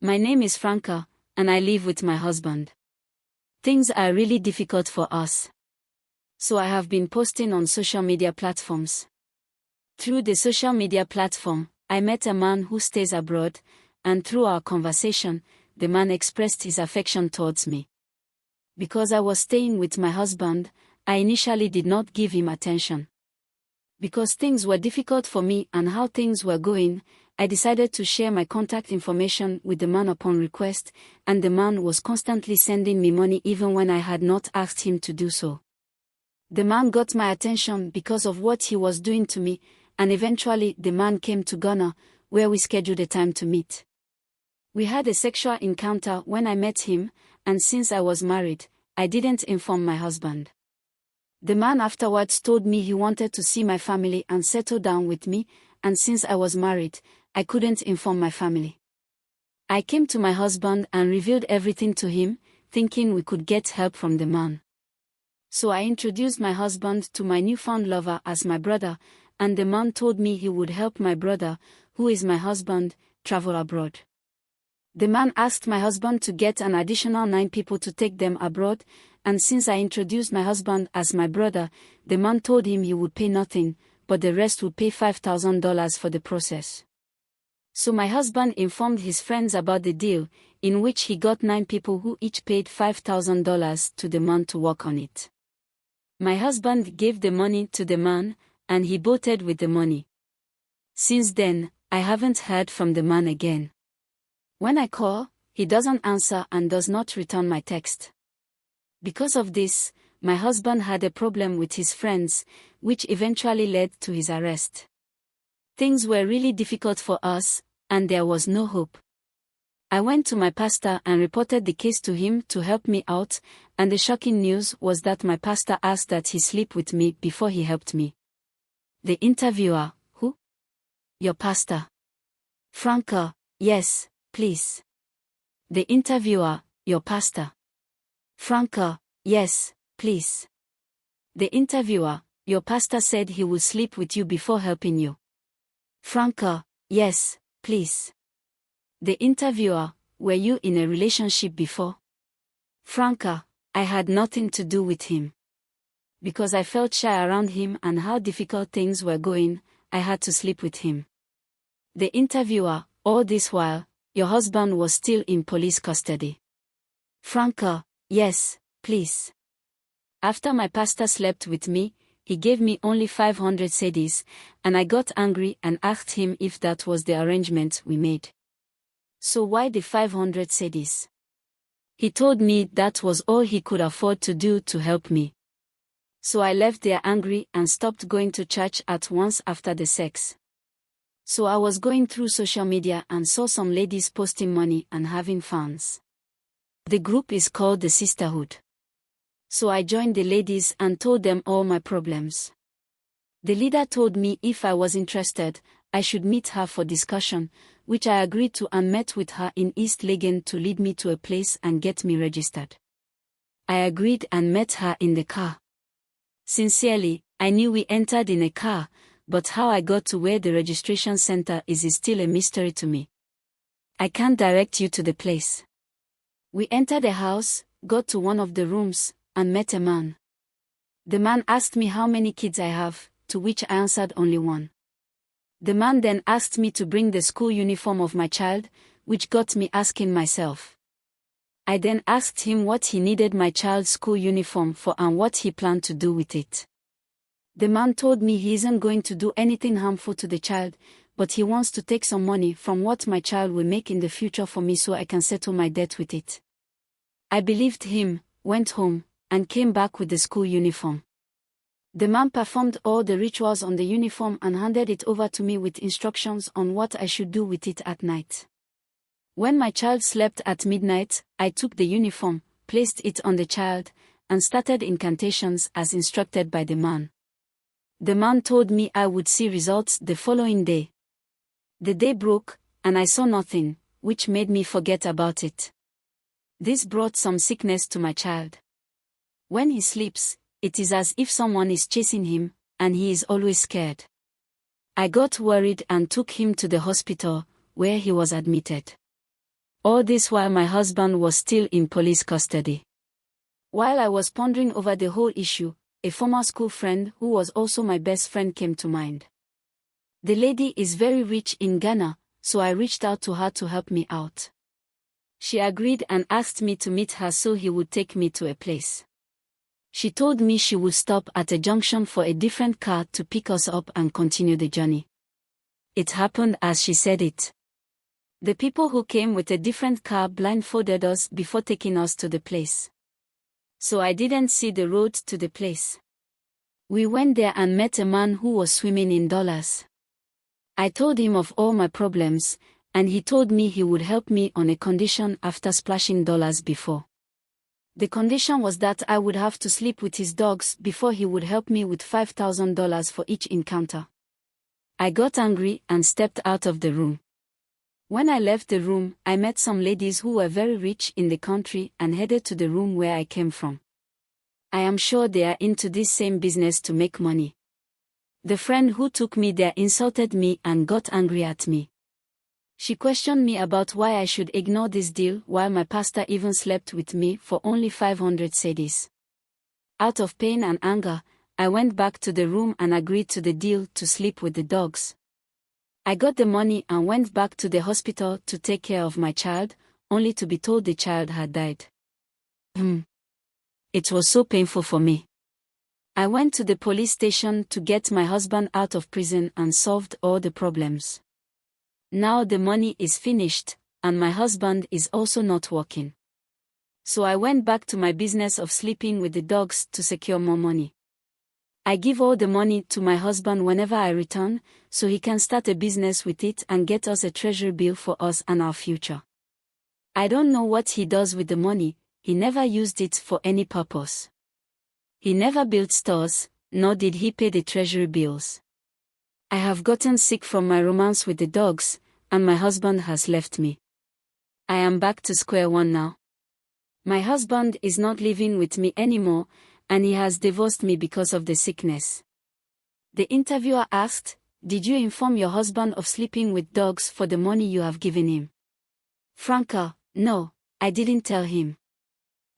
My name is Franka, and I live with my husband. Things are really difficult for us. So I have been posting on social media platforms. Through the social media platform, I met a man who stays abroad, and through our conversation, the man expressed his affection towards me. Because I was staying with my husband, I initially did not give him attention. Because things were difficult for me and how things were going, I decided to share my contact information with the man upon request, and the man was constantly sending me money even when I had not asked him to do so. The man got my attention because of what he was doing to me, and eventually the man came to Ghana, where we scheduled a time to meet. We had a sexual encounter when I met him, and since I was married, I didn't inform my husband. The man afterwards told me he wanted to see my family and settle down with me, and since I was married, I couldn't inform my family. I came to my husband and revealed everything to him, thinking we could get help from the man. So I introduced my husband to my newfound lover as my brother, and the man told me he would help my brother, who is my husband, travel abroad. The man asked my husband to get an additional 9 people to take them abroad, and since I introduced my husband as my brother, the man told him he would pay nothing, but the rest would pay $5,000 for the process. So my husband informed his friends about the deal, in which he got 9 people who each paid $5,000 to the man to work on it. My husband gave the money to the man, and he bolted with the money. Since then, I haven't heard from the man again. When I call, he doesn't answer and does not return my text. Because of this, my husband had a problem with his friends, which eventually led to his arrest. Things were really difficult for us, and there was no hope. I went to my pastor and reported the case to him to help me out, and the shocking news was that my pastor asked that he sleep with me before he helped me. The interviewer: who? Your pastor. Franka: yes, please. The interviewer: your pastor. Franka: yes, please. The interviewer: your pastor said he will sleep with you before helping you. Franka: yes, please. The interviewer: were you in a relationship before? Franka: I had nothing to do with him. Because I felt shy around him and how difficult things were going, I had to sleep with him. The interviewer: all this while, your husband was still in police custody. Franka: yes, please. After my pastor slept with me, he gave me only 500 cedis, and I got angry and asked him if that was the arrangement we made. So why the 500 cedis? He told me that was all he could afford to do to help me. So I left there angry and stopped going to church at once after the sex. So I was going through social media and saw some ladies posting money and having fans. The group is called the Sisterhood. So I joined the ladies and told them all my problems. The leader told me if I was interested, I should meet her for discussion, which I agreed to and met with her in East Legon to lead me to a place and get me registered. I agreed and met her in the car. Sincerely, I knew we entered in a car, but how I got to where the registration center is still a mystery to me. I can't direct you to the place. We entered a house, got to one of the rooms, and met a man. The man asked me how many kids I have, to which I answered only one. The man then asked me to bring the school uniform of my child, which got me asking myself. I then asked him what he needed my child's school uniform for and what he planned to do with it. The man told me he isn't going to do anything harmful to the child, but he wants to take some money from what my child will make in the future for me so I can settle my debt with it. I believed him, went home, and came back with the school uniform. The man performed all the rituals on the uniform and handed it over to me with instructions on what I should do with it at night. When my child slept at midnight, I took the uniform, placed it on the child, and started incantations as instructed by the man. The man told me I would see results the following day. The day broke, and I saw nothing, which made me forget about it. This brought some sickness to my child. When he sleeps, it is as if someone is chasing him, and he is always scared. I got worried and took him to the hospital, where he was admitted. All this while my husband was still in police custody. While I was pondering over the whole issue, a former school friend who was also my best friend came to mind. The lady is very rich in Ghana, so I reached out to her to help me out. She agreed and asked me to meet her so he would take me to a place. She told me she would stop at a junction for a different car to pick us up and continue the journey. It happened as she said it. The people who came with a different car blindfolded us before taking us to the place. So I didn't see the road to the place. We went there and met a man who was swimming in dollars. I told him of all my problems, and he told me he would help me on a condition after splashing dollars before. The condition was that I would have to sleep with his dogs before he would help me with $5,000 for each encounter. I got angry and stepped out of the room. When I left the room, I met some ladies who were very rich in the country and headed to the room where I came from. I am sure they are into this same business to make money. The friend who took me there insulted me and got angry at me. She questioned me about why I should ignore this deal while my pastor even slept with me for only 500 cedis. Out of pain and anger, I went back to the room and agreed to the deal to sleep with the dogs. I got the money and went back to the hospital to take care of my child, only to be told the child had died. It was so painful for me. I went to the police station to get my husband out of prison and solved all the problems. Now the money is finished, and my husband is also not working. So I went back to my business of sleeping with the dogs to secure more money. I give all the money to my husband whenever I return, so he can start a business with it and get us a treasury bill for us and our future. I don't know what he does with the money, he never used it for any purpose. He never built stores, nor did he pay the treasury bills. I have gotten sick from my romance with the dogs, and my husband has left me. I am back to square one now. My husband is not living with me anymore, and he has divorced me because of the sickness. The interviewer asked, "Did you inform your husband of sleeping with dogs for the money you have given him?" Franka: "No, I didn't tell him."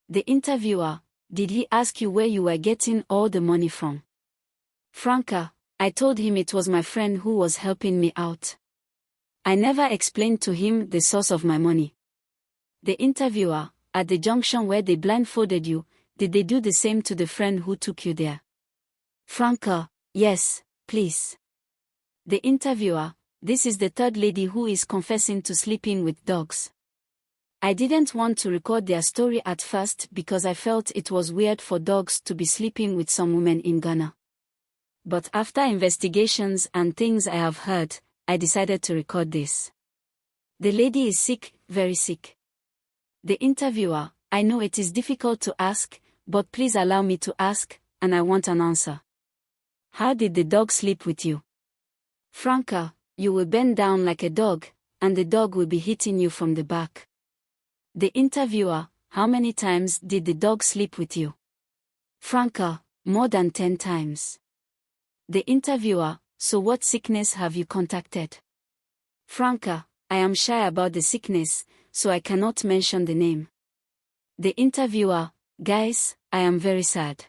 The interviewer: "Did he ask you where you were getting all the money from?" Franka: "I told him it was my friend who was helping me out. I never explained to him the source of my money." The interviewer: "At the junction where they blindfolded you, did they do the same to the friend who took you there?" Franka: "Yes, please." The interviewer: "This is the third lady who is confessing to sleeping with dogs." I didn't want to record their story at first because I felt it was weird for dogs to be sleeping with some women in Ghana. But after investigations and things I have heard, I decided to record this. The lady is sick, very sick. The interviewer: "I know it is difficult to ask, but please allow me to ask, and I want an answer. How did the dog sleep with you?" Franka: "You will bend down like a dog, and the dog will be hitting you from the back." The interviewer: "How many times did the dog sleep with you?" Franka: "More than 10 times. The interviewer: "So what sickness have you contacted?" Franka: "I am shy about the sickness, so I cannot mention the name." The interviewer: "Guys, I am very sad.